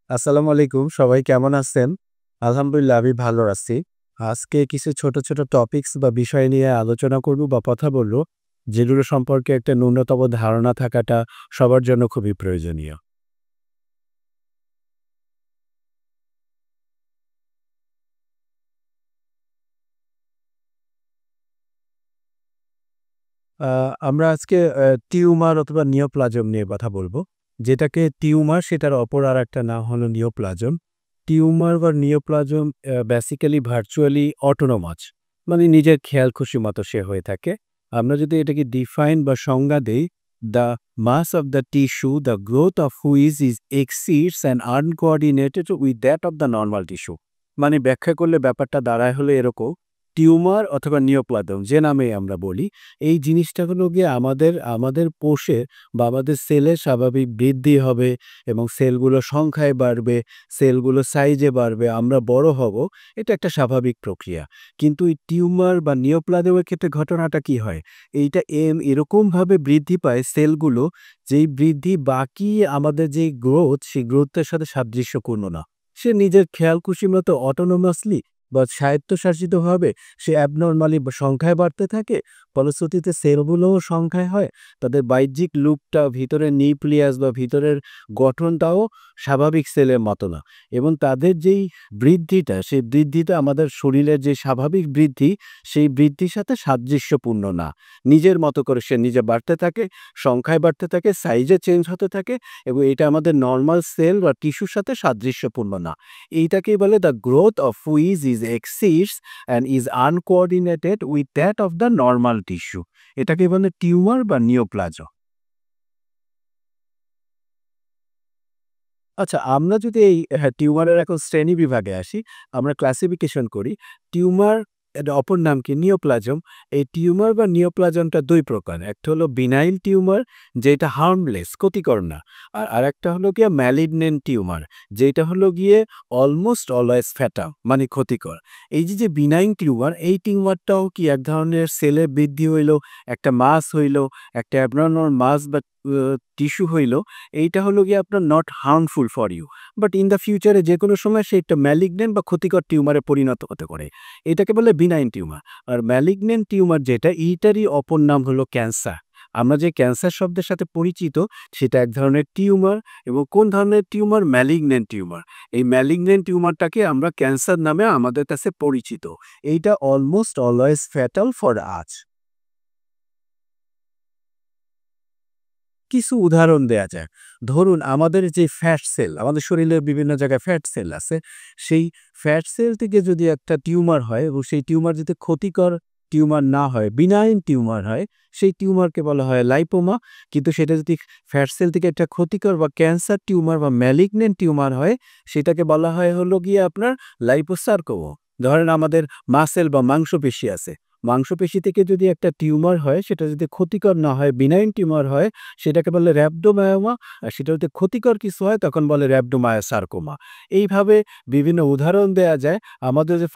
আসসালামু আলাইকুম। সবাই কেমন আছেন? আলহামদুলিল্লাহ আমি ভালো আছি। আজকে কিছু ছোট, ছোট টপিকস বা বিষয় নিয়ে আলোচনা করব বা কথা বলব, যেগুলো সম্পর্কে একটা ন্যূনতম ধারণা থাকাটা সবার জন্য খুবই প্রয়োজনীয়। আ আমরা আজকে টিউমার অথবা নিওপ্লাজম নিয়ে কথা বলব। যেটাকে টিউমার সেটার অপর আরেকটা নাম হলো নিওপ্লাজম। টিউমার বা নিওপ্লাজম বেসিক্যালি ভার্চুয়ালি অটোনোমাস। মানে নিজের খেয়াল খুশি মতো সে হয়ে থাকে। আমরা যদি এটাকে ডিফাইন বা সংজ্ঞা দেই, "the mass of the tissue, the growth of which is exceeds and uncoordinated with that of the normal tissue." মানে ব্যাখ্যা করলে ব্যাপারটা দাঁড়ায় হলো এরকম, টিউমার অথবা নিওপ্লাজম যে নামেই আমরা বলি, এই জিনিসটা হলো গিয়ে আমাদের কোষে বা আমাদের সেলের স্বাভাবিক বৃদ্ধি হবে এবং সেলগুলো সংখ্যায় বাড়বে, সেলগুলো সাইজে বাড়বে, আমরা বড় হব। এটা একটা স্বাভাবিক প্রক্রিয়া। কিন্তু এই টিউমার বা নিওপ্লাজমের ক্ষেত্রে ঘটনাটা কি হয়? এইটা এরকমভাবে বৃদ্ধি পায় সেলগুলো, যেই বৃদ্ধি বাকি আমাদের যেই গ্রোথ, সেই গ্রোথের সাথে সাদৃশ্যপূর্ণ না। সে নিজের খেয়াল খুশি মতো অটোনোমাসলি বা স্বায়ত্তশাসিতভাবে সে অ্যাবনরমালি সংখ্যায় বাড়তে থাকে। ফলশ্রুতিতে সেলগুলোও সংখ্যায় হয়। তাদের বাহ্যিক লুপটা, ভিতরের নিউক্লিয়াস বা ভিতরের গঠনটাও স্বাভাবিক সেলের মতো না। এবং তাদের যেই বৃদ্ধিটা, সেই বৃদ্ধিটা আমাদের শরীরের যে স্বাভাবিক বৃদ্ধি, সেই বৃদ্ধির সাথে সাদৃশ্যপূর্ণ না। নিজের মতো করে সে নিজে বাড়তে থাকে, সংখ্যায় বাড়তে থাকে, সাইজে চেঞ্জ হতে থাকে এবং এটা আমাদের নরমাল সেল বা টিস্যুর সাথে সাদৃশ্যপূর্ণ না। এইটাকেই বলে the growth of which is exceeds and is আনকোঅর্ডিনেটেড with that of the normal tissue. এটাকে বলে টিউমার বা নিওপ্লাজম। আচ্ছা, আমরা যদি এই টিউমারের এখন শ্রেণীবিভাগে আসি, আমরা ক্লাসিফিকেশন করি। টিউমার এর অপর নাম কি? নিওপ্লাজম। এই টিউমার বা নিওপ্লাজমটা ২ প্রকার। একটা হলো বিনাইল টিউমার, যেটা হার্মলেস, ক্ষতিকর না। আর আরেকটা হলো গিয়ে ম্যালিগন্যান্ট টিউমার, যেটা হলো গিয়ে অলমোস্ট অলওয়েজ ফ্যাটাল, মানে ক্ষতিকর। এই যে বিনাইন টিউমার, এই টিউমারটাও কি এক ধরনের সেলের বৃদ্ধি হইল, একটা মাস হইল, একটা অ্যাবনরমাল মাস বা টিস্যু হইল, এইটা হলো গিয়ে আপনার not harmful for you. But in the ফিউচারে যেকোনো সময় সে একটা ম্যালিগন্যান্ট বা ক্ষতিকর টিউমারে পরিণত হতে পারে। এটাকে বলে বিনাইন টিউমার। আর ম্যালিগন্যান্ট টিউমার যেটা, এইটারই অপর নাম হলো ক্যান্সার। আমরা যে ক্যান্সার শব্দের সাথে পরিচিত, সেটা এক ধরনের টিউমার। এবং কোন ধরনের টিউমার? Malignant tumour. এই ম্যালিগন্যান্ট টিউমারটাকে আমরা ক্যান্সার নামে আমাদের কাছে পরিচিত। এইটা almost always fatal for us. কিছু উদাহরণ দেয়া যায়। ধরুন আমাদের যে ফ্যাট সেল, আমাদের শরীরের বিভিন্ন জায়গায় ফ্যাট সেল আছে। সেই ফ্যাট সেল থেকে যদি একটা টিউমার হয় এবং সেই টিউমার যদি ক্ষতিকর টিউমার না হয়, বিনাইন টিউমার হয়, সেই টিউমারকে বলা হয় লাইপোমা। কিন্তু সেটা যদি ফ্যাট সেল থেকে একটা ক্ষতিকর বা ক্যান্সার টিউমার বা ম্যালিগন্যান্ট টিউমার হয়, সেটাকে বলা হয় হলো গিয়ে আপনার লাইপোসার্কোমা। ধরেন আমাদের মাসল বা মাংসপেশি আছে। মাংসপেশি থেকে যদি একটা টিউমার হয়, সেটা যদি ক্ষতিকর না হয়, বিনাইন টিউমার হয়, সেটাকে বলে রhabdomyoma। আর সেটা যদি ক্ষতিকর কিছু হয় তখন বলে rhabdomyosarcoma। এইভাবে বিভিন্ন উদাহরণ দেয়া যায়। আমাদের যে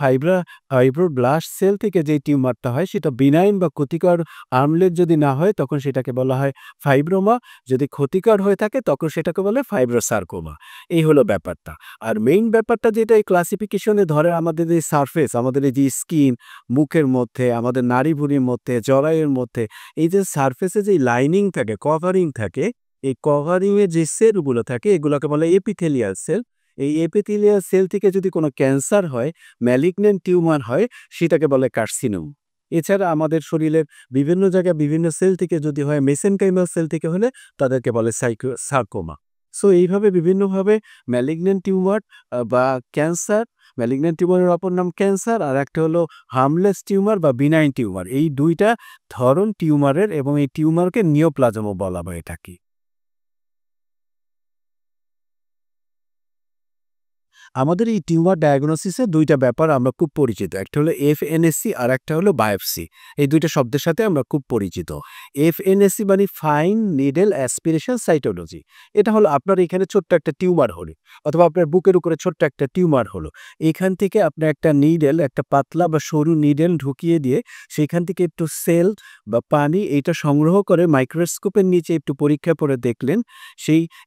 ফাইব্রোব্লাস্ট সেল থেকে যে টিউমারটা হয় সেটা বিনাইন বা ক্ষতিকর আর্মলেস যদি না হয় তখন সেটাকে বলা হয় ফাইব্রোমা। যদি ক্ষতিকর হয়ে থাকে তখন সেটাকে বলে ফাইব্রোসার্কোমা। এই হলো ব্যাপারটা। আর মেইন ব্যাপারটা যেটা এই ক্লাসিফিকেশনে ধরে, আমাদের এই সারফেস, আমাদের এই যে স্কিন, মুখের মধ্যে, আমাদের নাড়িভুড়ির মধ্যে, জরায়ুর মধ্যে, এই যে সারফেসে যে লাইনিং থাকে, কভারিং থাকে, এই কভারিং এর যে সেলগুলো থাকে এগুলোকে বলে এপিথেলিয়াল সেল। এই এপিথেলিয়াল সেল থেকে যদি কোনো ক্যান্সার হয়, ম্যালিগন্যান্ট টিউমার হয়, সেটাকে বলে কার্সিনোম। এছাড়া আমাদের শরীরের বিভিন্ন জায়গায় বিভিন্ন সেল থেকে যদি হয়, মেসেনকাইমাল সেল থেকে হলে তাদেরকে বলে সার্কোমা। সো এইভাবে বিভিন্নভাবে ম্যালিগন্যান্ট টিউমার বা ক্যান্সার, ম্যালিগন্যান্ট টিউমারের অপর নাম ক্যান্সার, আর একটা হলো হার্মলেস টিউমার বা বিনাইন টিউমার। এই ২ টা ধরন টিউমারের এবং এই টিউমারকে নিওপ্লাজমও বলা হয়ে থাকে। আমাদের এই টিউমার ডায়াগনোসিসে ২ টা ব্যাপার আমরা খুব পরিচিত। একটা হলো FNSC আর একটা হলো বায়োপসি। এই ২ টা শব্দের সাথে আমরা খুব পরিচিত। FNSC মানে ফাইন নিডল অ্যাসপিরেশন সাইটোলজি। এটা হলো আপনার এখানে ছোট্ট একটা টিউমার হলো অথবা আপনার বুকের উপরে ছোট্ট একটা টিউমার হলো। এখান থেকে আপনি একটা নিডল, একটা পাতলা বা সরু নিডল ঢুকিয়ে দিয়ে সেখান থেকে একটু সেল বা পানি এইটা সংগ্রহ করে মাইক্রোস্কোপের নিচে একটু পরীক্ষা করে দেখলেন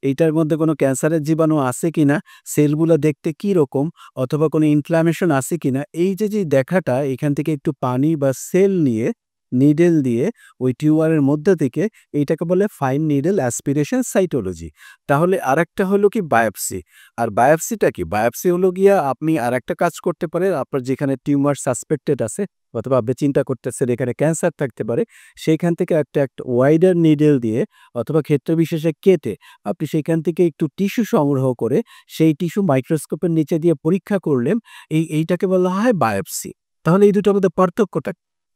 এইটার মধ্যে কোনো ক্যান্সারের জীবাণু আছে কিনা, সেলগুলো দেখতে কি রকম অথবা কোনো ইনফ্ল্যামেশন আছে কিনা, এই যে দেখাটা এখান থেকে একটু পানি বা সেল নিয়ে নিডল দিয়ে ওই টিউমারের মধ্যে থেকে এইটাকে বলে ফাইন নিডল অ্যাসপিরেশন সাইটোলজি। তাহলে আরেকটা হলো কি বায়োপসি। আর বায়োপসিটা কি? বায়োপসি হলো গিয়া আপনি আরেকটা কাজ করতে পারেন, আপনার যেখানে টিউমার সাসপেক্টেড আছে অথবা আপনি চিন্তা করতেছেন এখানে ক্যান্সার থাকতে পারে, সেইখান থেকে একটা ওয়াইডার নিডল দিয়ে অথবা ক্ষেত্র বিশেষে কেটে আপনি সেখান থেকে একটু টিস্যু সংগ্রহ করে সেই টিস্যু মাইক্রোস্কোপের নিচে দিয়ে পরীক্ষা করলেন, এইটাকে বলা হয় বায়োপসি। তাহলে এই দুটোর মধ্যে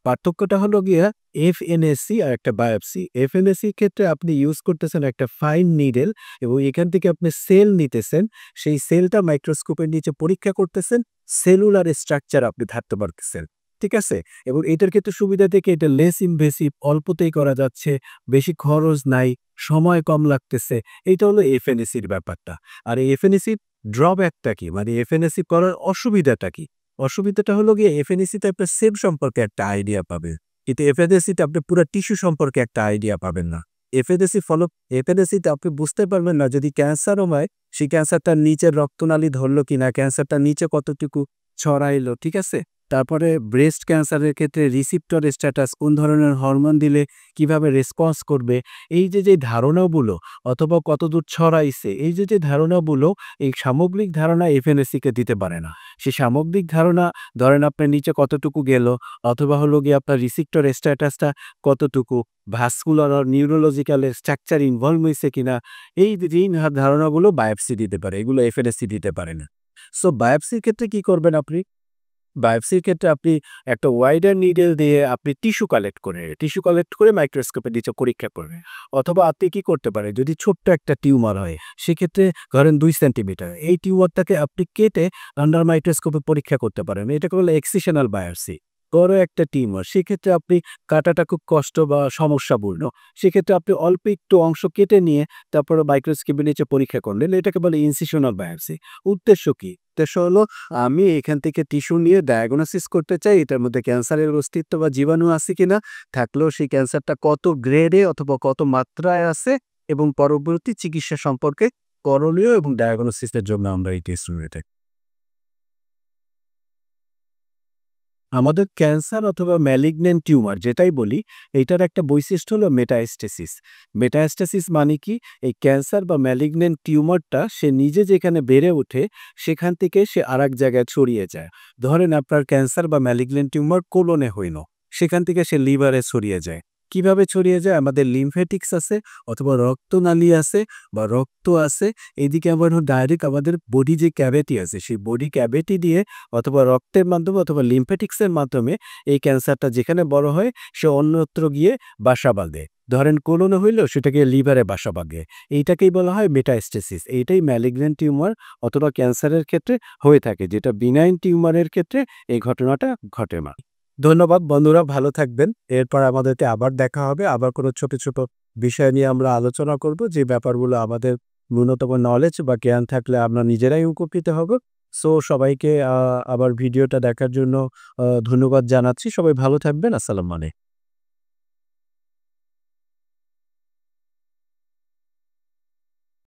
পার্থক্যটা হলো গিয়া FNSC আর একটা বায়োপসি। FNSC ক্ষেত্রে আপনি ইউজ করতেছেন একটা ফাইন নিডল এবং এখান থেকে আপনি সেল নিতেছেন, সেই সেলটা মাইক্রোস্কোপের নিচে পরীক্ষা করতেছেন, সেলুলার স্ট্রাকচার আপনি ধরতে পারতেছেন। ঠিক আছে? এবং এটার ক্ষেত্রে সুবিধা থেকে এটা লেস ইনভেসিভ, অল্পতেই করা যাচ্ছে, বেশি খরচ নাই, সময় কম লাগতেছে। এইটা হলো FNSC-র ব্যাপারটা। আর এই FNSC ড্রব্যাকটা কি? মানে FNSC করার অসুবিধাটা কি? অসুবিধাটা হলো গিয়ে FNSC-তে আপনার সেল সম্পর্কে একটা আইডিয়া পাবেন। কিন্তু FNSC-তে আপনি পুরা টিস্যু সম্পর্কে একটা আইডিয়া পাবেন না। FNSC-তে আপনি বুঝতে পারবেন না যদি ক্যান্সারও হয়, সেই ক্যান্সারটা নিচের রক্তনালী ধরলো কিনা, ক্যান্সারটা নিচে কতটুকু ছড়াইলো, ঠিক আছে? তারপরে ব্রেস্ট ক্যান্সারের ক্ষেত্রে রিসিপ্টর স্ট্যাটাস, কোন ধরনের হরমোন দিলে কিভাবে রেসপন্স করবে, এই যে ধারণাগুলো অথবা কতদূর ছড়াইছে, এই যে ধারণাগুলো, এই সামগ্রিক ধারণা FNSC-কে দিতে পারে না। সেই সামগ্রিক ধারণা ধরেন আপনার নিচে কতটুকু গেল অথবা হলো গিয়ে আপনার রিসিপ্টর স্ট্যাটাসটা কতটুকু, ভাস্কুলার আর নিউরোলজিক্যাল স্ট্রাকচার ইনভলভ হইছে কিনা, এই ধারণাগুলো বায়োপসি দিতে পারে, এগুলো FNSC দিতে পারে না। সো বায়োপসির ক্ষেত্রে কি করবেন আপনি? বায়োপসির ক্ষেত্রে আপনি একটা ওয়াইডার নিডল দিয়ে আপনি টিস্যু কালেক্ট করে মাইক্রোস্কোপের নিচে পরীক্ষা করবেন। অথবা আপনি কি করতে পারেন, যদি ছোট্ট একটা টিউমার হয় সেক্ষেত্রে ধরেন ২ সেন্টিমিটার, এই টিউমারটাকে আপনি কেটে আন্ডার মাইক্রোস্কোপে পরীক্ষা করতে পারেন। এটাকে বলে এক্সিশনাল বায়োপসি। বড় একটা টিউমার, সেক্ষেত্রে আপনি কাটাটা খুব কষ্ট বা সমস্যাপূর্ণ, সেক্ষেত্রে আপনি অল্প একটু অংশ কেটে নিয়ে তারপরে মাইক্রোস্কোপের নিচে পরীক্ষা করলেন, এটাকে বলে ইনসিশনাল বায়োপসি। উদ্দেশ্য কি? উদ্দেশ্য হলো আমি এখান থেকে টিস্যু নিয়ে ডায়াগনোসিস করতে চাই এটার মধ্যে ক্যান্সারের অস্তিত্ব বা জীবাণু আছে কিনা, থাকলেও সেই ক্যান্সারটা কত গ্রেডে অথবা কত মাত্রায় আছে এবং পরবর্তী চিকিৎসা সম্পর্কে করণীয় এবং ডায়াগনোসিসের জন্য আমরা এই টেস্ট নিয়ে থাকি। আমাদের ক্যান্সার অথবা ম্যালিগন্যান্ট টিউমার যেটাই বলি, এইটার একটা বৈশিষ্ট্য হলো মেটাস্টেসিস। মেটাস্টেসিস মানে কি? এই ক্যান্সার বা ম্যালিগন্যান্ট টিউমারটা সে নিজে যেখানে বেড়ে ওঠে সেখান থেকে সে আরেক জায়গায় ছড়িয়ে যায়। ধরেন আপনার ক্যান্সার বা ম্যালিগন্যান্ট টিউমার কোলনে হইল, সেখান থেকে সে লিভারে ছড়িয়ে যায়। কিভাবে ছড়িয়ে যায়? আমাদের লিমফ্যাটিক্স আছে অথবা রক্তনালী আছে বা রক্ত আছে, এদিকে আবার ডাইরেক্ট আমাদের বডি যে ক্যাভিটি আছে সেই বডি ক্যাভিটি দিয়ে অথবা রক্তের মাধ্যমে অথবা লিমফ্যাটিক্সের মাধ্যমে এই ক্যান্সারটা যেখানে বড় হয় সে অন্যত্র গিয়ে বাসা বাঁধে। ধরেন কোলনে হইল, সেটাকে লিভারে বাসা বাঁধে। এইটাকেই বলা হয় মেটাস্টেসিস। এইটাই ম্যালিগন্যান্ট টিউমার অথবা ক্যান্সারের ক্ষেত্রে হয়ে থাকে, যেটা বিনাইন টিউমারের ক্ষেত্রে এই ঘটনাটা ঘটে না। ধন্যবাদ বন্ধুরা, ভালো থাকবেন। এরপর আমাদেরকে আবার দেখা হবে। আবার কোনো ছোট বিষয় নিয়ে আমরা আলোচনা করব, যে ব্যাপারগুলো আমাদের ন্যূনতম নলেজ বা জ্ঞান থাকলে আমরা নিজেরাই উপকৃত হব। সো সবাইকে আবার ভিডিওটা দেখার জন্য ধন্যবাদ জানাচ্ছি। সবাই ভালো থাকবেন। আসসালামু আলাইকুম।